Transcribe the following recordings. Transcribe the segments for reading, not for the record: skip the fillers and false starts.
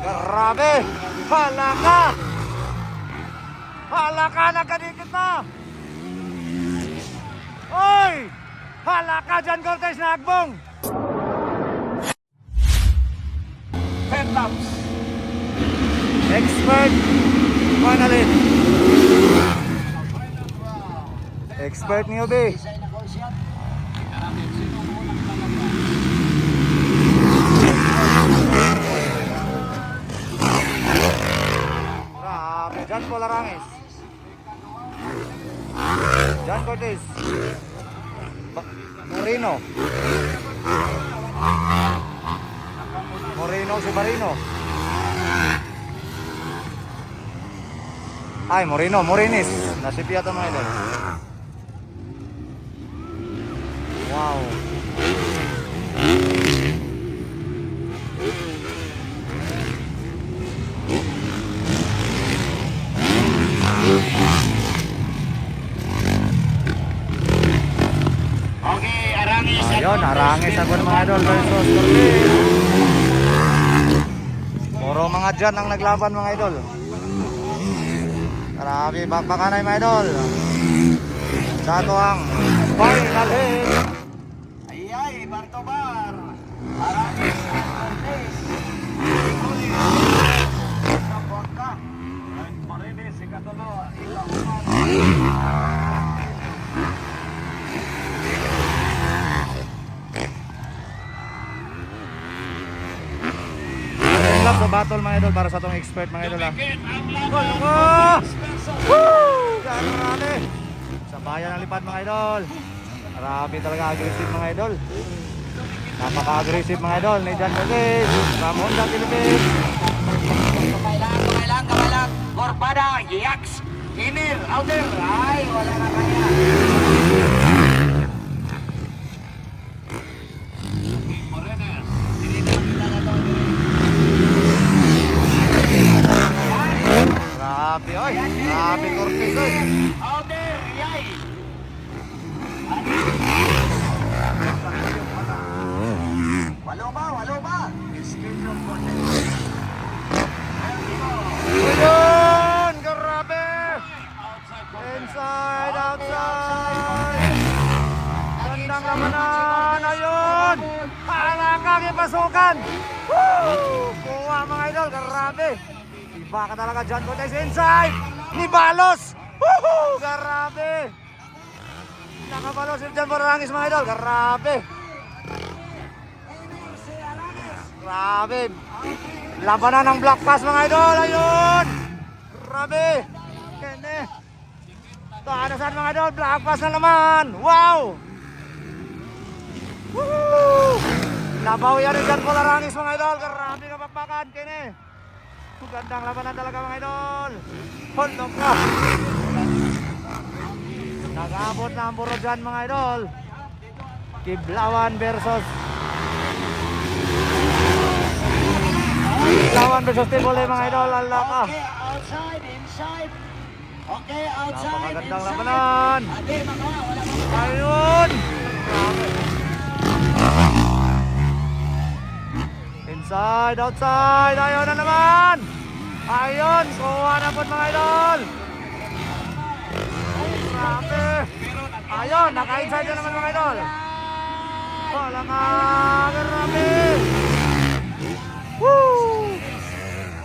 Grabe! Halaka! Halaka, nagkadikit na! Oy! Halaka dyan, Cortez na agbong! Headlamps! Expert Manalin. Expert newbie. Grabe, John Polaranges. John Cortez. Moreno. Moreno si Barino. Ay, Morinis. Nasipiyata mga idol. Wow. Okay, Arangis. Ayun, Arangis ako ng mga idol versus Cortez. Puro mga dyan ang naglaban mga idol. Grabe, bakbakanay mga idol. Dato ang final hit. Ay, Bartobar. Arangis. Cortez. Sabota. Marinis, ikatulo. Love sa battle mga idol para sa itong expert mga idol. Woo! Grabe! Sa bayan ng lipad mga idol. Grabe talaga aggressive mga idol. Napaka-aggressive mga idol ni John Cortez from Honda Philippines. Kamailang. Corbada, Yaks. Inir, outer. Ay, wala na kaya. Grabe, oy. Grabe Cortez, oy. Outer, yay. Walo ba? Ayun! Grabe! Inside, outside! Gandang labanan! Ayun! Halakang ipasukan! Woo! Kuha mga idol! Grabe! Iba ka talaga John Cortez inside! Ni Balos! Woo! Grabe! Nakabalos si John Polaranges mga idol! Grabe! Grabe! Labanan ng Black Pass mga idol! Ayun! Grabe! Kene! Taanasan mga idol! Black Pass na naman! Wow! Woo! Nabawian ni John Polaranges mga idol! Grabe kapakpakan! Kene! Gandang labanan talaga mga idol! Hondok ka! Nag-abot na ang puro dyan mga idol! Kiblawan versus Tibole mga idol, ala ka. Okay, outside, inside. Okay, outside, Napakagandang inside. labanan. Ate, wala. Ayun. Inside, outside. Ayun na naman. Ayun, kuha na po mga idol. Grabe. Ayun, naka-inside na naman mga idol. Wala ka, grabe. Woo!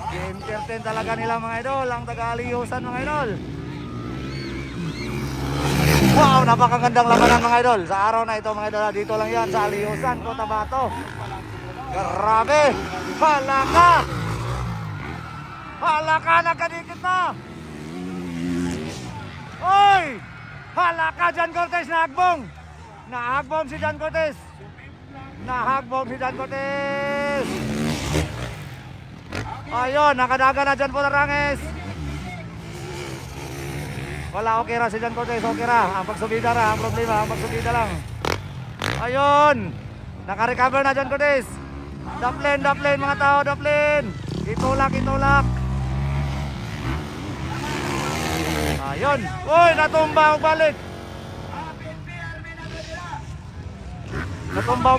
I-entertain talaga nila mga idol, ang taga-aliyosan mga idol. Wow, napakagandang labanan mga idol. Sa araw na ito mga idol, dito lang yan sa Aliyosan, Cotabato. Grabe! Halaka! Halaka, nagkadikit na! Oy! Halaka, John Cortez, nahagbong! Nahagbong si John Cortez! Nahagbong si John Cortez! Ayun, nakadaga na John Polaranges. Wala, okay ra si John Cortez, okay ra. Ang pagsubida ra, ang problema, ang pagsubida lang. Ayun, nakarecover na John Cortez. Daplin mga tao, daplin. Itulak. Ayun, uy, natumba, balik. Natumba,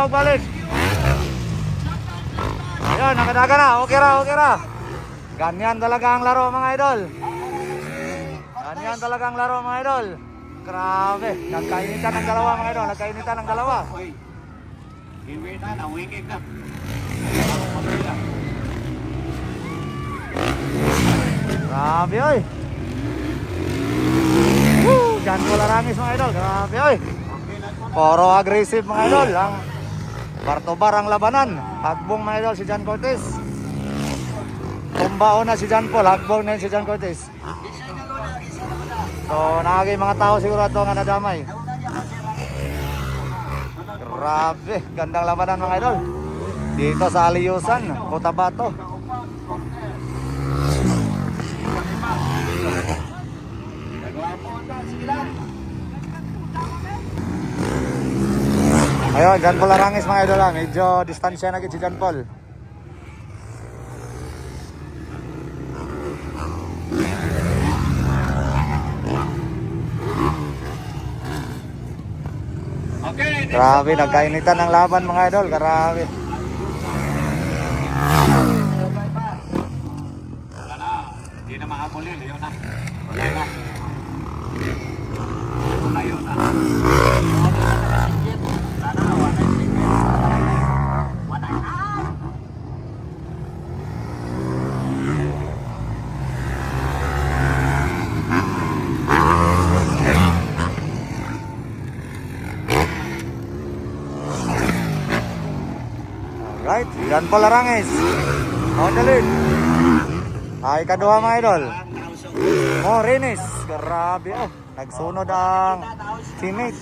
balik. Ayun, nakadaga na. Okay ra, okay ra. Ganyan talaga ang laro mga idol. Ganyan talaga ang laro mga idol. Grabe, nagkainitan ng dalawa mga idol. Nagkainitan ng dalawa. Uy, hiwi na, nawingig na. Grabe oy. Woo, Jan Paul Arangis mga idol. Grabe oy. Puro aggressive mga idol. Ang bar-to-bar ang labanan. Hagbong mga idol si Jan Cortez. Tumbao na si Jan Paul. Hagbong na yun si Jan Cortez. So, nakagay mga tao siguro ito nga nadamay. Grabe, gandang labanan mga idol. Dito sa Aliyusan, Cotabato. Ayun, Jan Paul Arangis mga idol lang. Medyo distansya na si Jan Paul. Okay, Grabe, nagkainitan ng laban mga idol. Grabe. wala na. Hindi na mahabulin. Yun na. Wala na. Wala yun na. Wala na. Wala na. Wala na. Alright, Jan Paul Arangis. On the lead. Ay, kaduha mga idol. Morines. Grabe oh. Nagsunod ang teammate.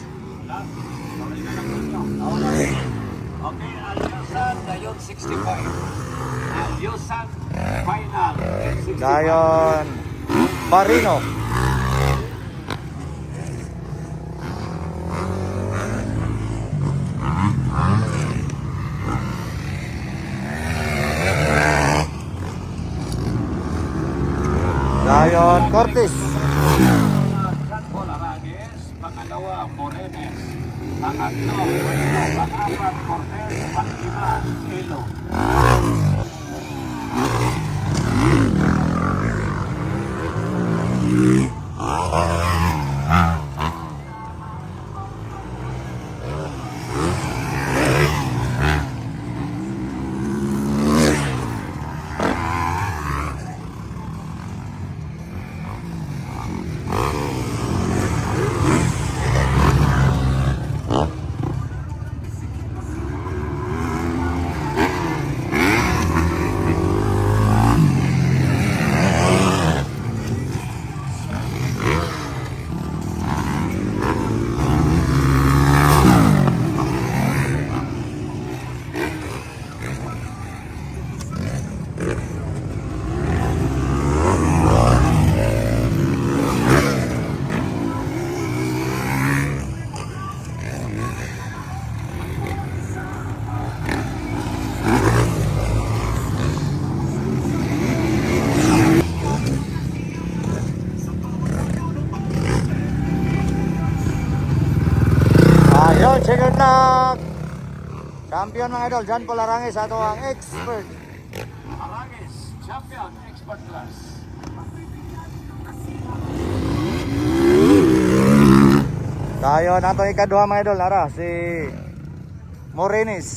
Okay, Alyusan, Dayon 65. Alyusan, final. 65. Dayon Barino. Dayon Cortez. Jan Paul Arangis, pangalawa, Morines. Pangatlo, pang-apat, Cortez. Pang-lima, Elo. Ayun, second knock. Champion mga idol, Jan Paul Arangis ato ang expert. Arangis, champion, expert class. Dayon ato ikaduha mga idol, nara si Morines.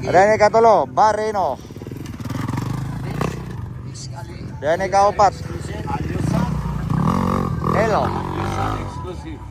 Then ikatulo, Barino. Then ikaupat, Alyusan, Elo. Alyusan exclusive.